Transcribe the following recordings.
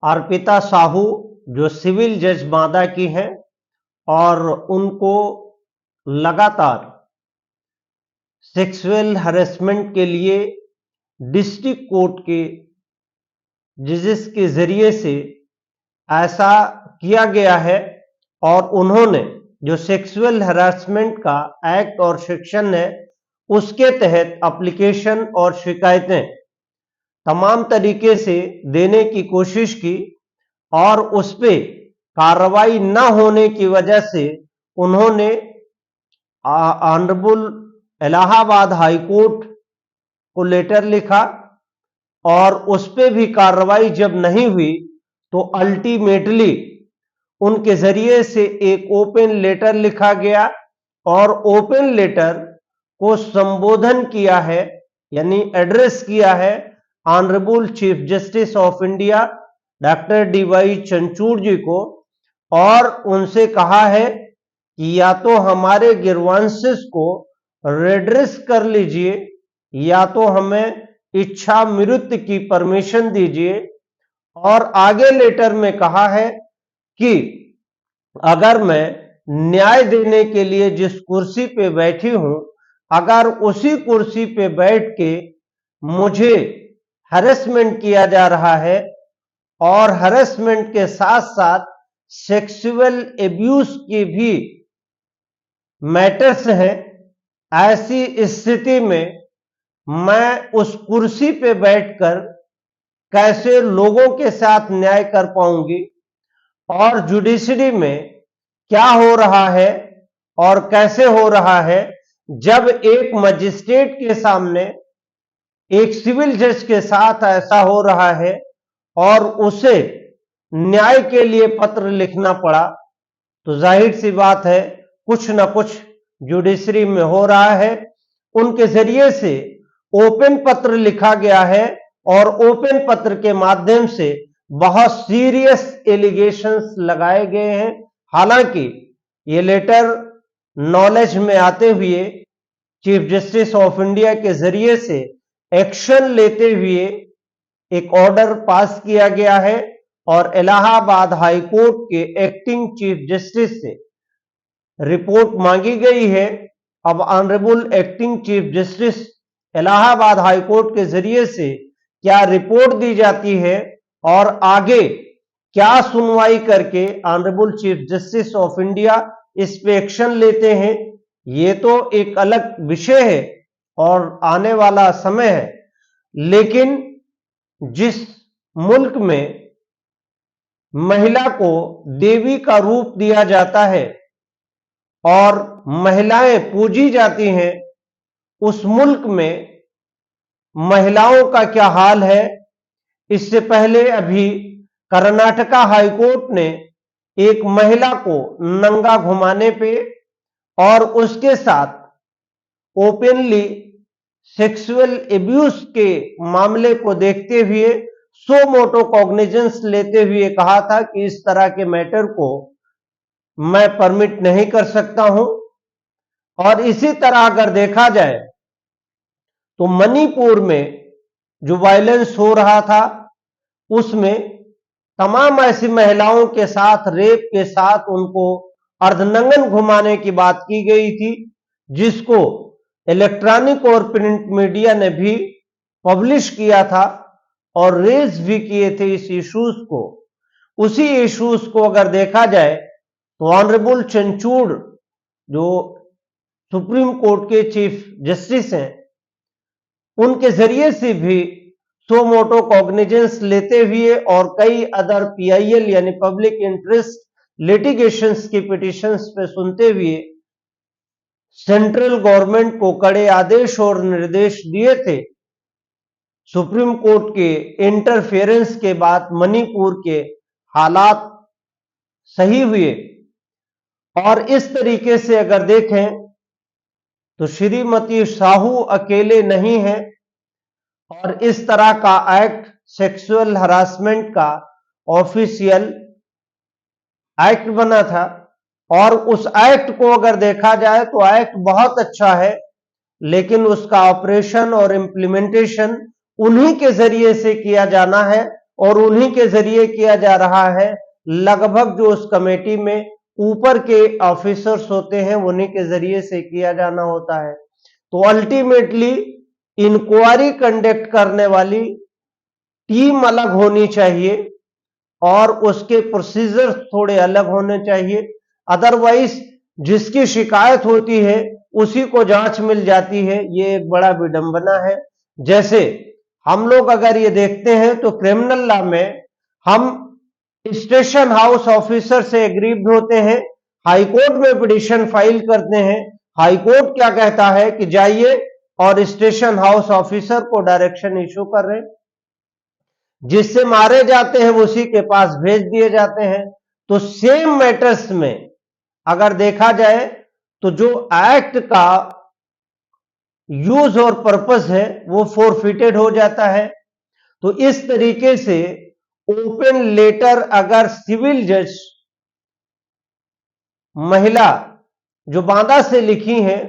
अर्पिता साहू जो सिविल जज बांदा की हैं और उनको लगातार सेक्सुअल हैरेसमेंट के लिए डिस्ट्रिक्ट कोर्ट के जजेस के जरिए से ऐसा किया गया है और उन्होंने जो सेक्सुअल हैरेसमेंट का एक्ट और सेक्शन है उसके तहत एप्लीकेशन और शिकायतें तमाम तरीके से देने की कोशिश की और उस पर कार्रवाई न होने की वजह से उन्होंने ऑनरेबल इलाहाबाद हाई कोर्ट को लेटर लिखा और उस पर भी कार्रवाई जब नहीं हुई तो अल्टीमेटली उनके जरिए से एक ओपन लेटर लिखा गया और ओपन लेटर को संबोधन किया है यानी एड्रेस किया है honourable chief justice of India doctor DY. Chandrachud ji को और उनसे कहा है कि या तो हमारे ग्रीवांसेस को रेड्रेस कर लीजिए या तो हमें इच्छा मृत्यु की परमिशन दीजिए। और आगे लेटर में कहा है कि अगर मैं न्याय देने के लिए जिस कुर्सी पे बैठी हूं अगर उसी कुर्सी पे बैठ के मुझे हैरेसमेंट किया जा रहा है और हैरेसमेंट के साथ साथ सेक्सुअल एब्यूज के भी मैटर्स हैं, ऐसी स्थिति में मैं उस कुर्सी पे बैठकर कैसे लोगों के साथ न्याय कर पाऊंगी और जुडिशरी में क्या हो रहा है और कैसे हो रहा है जब एक मजिस्ट्रेट के सामने एक सिविल जज के साथ ऐसा हो रहा है और उसे न्याय के लिए पत्र लिखना पड़ा तो जाहिर सी बात है कुछ ना कुछ जुडिशरी में हो रहा है। उनके जरिए से ओपन पत्र लिखा गया है और ओपन पत्र के माध्यम से बहुत सीरियस एलिगेशंस लगाए गए हैं। हालांकि ये लेटर नॉलेज में आते हुए चीफ जस्टिस ऑफ इंडिया के जरिए से एक्शन लेते हुए एक ऑर्डर पास किया गया है और इलाहाबाद हाई कोर्ट के एक्टिंग चीफ जस्टिस से रिपोर्ट मांगी गई है। अब honourable acting chief justice Allahabad high court के जरिए से क्या रिपोर्ट दी जाती है और आगे क्या सुनवाई करके honourable chief justice of India इस पे एक्शन लेते हैं, ये तो एक अलग विषय है और आने वाला समय है। लेकिन जिस मुल्क में महिला को देवी का रूप दिया जाता है और महिलाएं पूजी जाती हैं, उस मुल्क में महिलाओं का क्या हाल है। इससे पहले अभी कर्नाटका हाईकोर्ट ने एक महिला को नंगा घुमाने पे और उसके साथ ओपनली सेक्सुअल एब्यूज के मामले को देखते हुए सो मोटो कॉग्निजेंस लेते हुए कहा था कि इस तरह के मैटर को मैं परमिट नहीं कर सकता हूं। और इसी तरह अगर देखा जाए तो मणिपुर में जो वायलेंस हो रहा था उसमें तमाम ऐसी महिलाओं के साथ रेप के साथ उनको अर्धनंगन घुमाने की बात की गई थी, जिसको इलेक्ट्रॉनिक और प्रिंट मीडिया ने भी पब्लिश किया था और रेज भी किए थे इस इश्यूज को। उसी इश्यूज को अगर देखा जाए तो ऑनरेबल चंद्रचूड़ जो सुप्रीम कोर्ट के चीफ जस्टिस हैं उनके जरिए से भी सो मोटो कॉग्निजेंस लेते हुए और कई अदर पीआईएल यानी पब्लिक इंटरेस्ट लिटिगेशंस की पिटिशंस पे सुनते हुए सेंट्रल गवर्नमेंट को कड़े आदेश और निर्देश दिए थे। सुप्रीम कोर्ट के इंटरफेरेंस के बाद मणिपुर के हालात सही हुए और इस तरीके से अगर देखें तो श्रीमती साहू अकेले नहीं है और इस तरह का एक्ट सेक्सुअल हरासमेंट का ऑफिशियल एक्ट बना था और उस एक्ट को अगर देखा जाए तो एक्ट बहुत अच्छा है, लेकिन उसका ऑपरेशन और इम्प्लीमेंटेशन उन्हीं के जरिए से किया जाना है और उन्हीं के जरिए किया जा रहा है। लगभग जो उस कमेटी में ऊपर के ऑफिसर्स होते हैं उन्हीं के जरिए से किया जाना होता है। तो अल्टीमेटली इंक्वायरी कंडक्ट करने वाली टीम अलग होनी चाहिए और उसके प्रोसीजर थोड़े अलग होने चाहिए। अदरवाइज जिसकी शिकायत होती है उसी को जांच मिल जाती है, ये एक बड़ा विडंबना है। जैसे हम लोग अगर ये देखते हैं तो क्रिमिनल लॉ में हम स्टेशन हाउस ऑफिसर से एग्रीव्ड होते हैं, हाईकोर्ट में पिटीशन फाइल करते हैं। हाईकोर्ट क्या कहता है कि जाइए और स्टेशन हाउस ऑफिसर को डायरेक्शन इशू कर रहे हैं, जिससे मारे जाते हैं उसी के पास भेज दिए जाते हैं। तो सेम मैटर्स में अगर देखा जाए तो जो एक्ट का यूज और पर्पस है वो फोरफिटेड हो जाता है। तो इस तरीके से ओपन लेटर अगर सिविल जज महिला जो बांदा से लिखी हैं,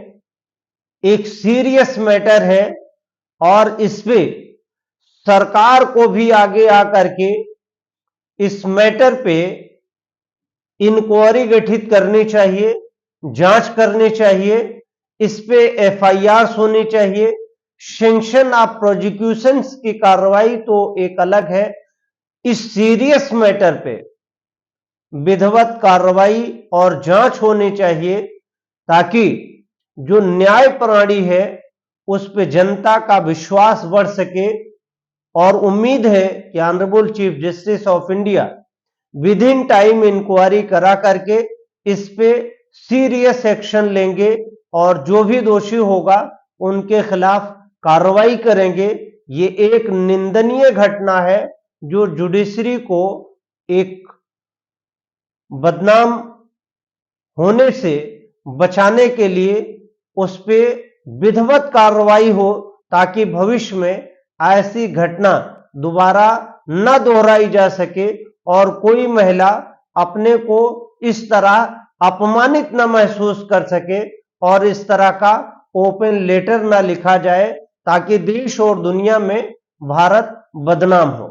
एक सीरियस मैटर है और इस पे सरकार को भी आगे आकर के इस मैटर पे इंक्वायरी गठित करनी चाहिए, जांच करनी चाहिए, इस पे एफआईआर होनी चाहिए। सैंक्शन ऑफ प्रोसिक्यूशन की कार्रवाई तो एक अलग है, इस सीरियस मैटर पे विधिवत कार्रवाई और जांच होनी चाहिए ताकि जो न्याय प्रणाली है उस पे जनता का विश्वास बढ़ सके। और उम्मीद है कि honourable chief justice of India within time inquiry करा करके इस पे सीरियस एक्शन लेंगे और जो भी दोषी होगा उनके खिलाफ कार्रवाई करेंगे। ये एक निंदनीय घटना है जो जुडिशरी को एक बदनाम होने से बचाने के लिए उस पे विधिवत कार्रवाई हो ताकि भविष्य में ऐसी घटना दोबारा न दोहराई जा सके और कोई महिला अपने को इस तरह अपमानित न महसूस कर सके और इस तरह का ओपन लेटर न लिखा जाए ताकि देश और दुनिया में भारत बदनाम हो।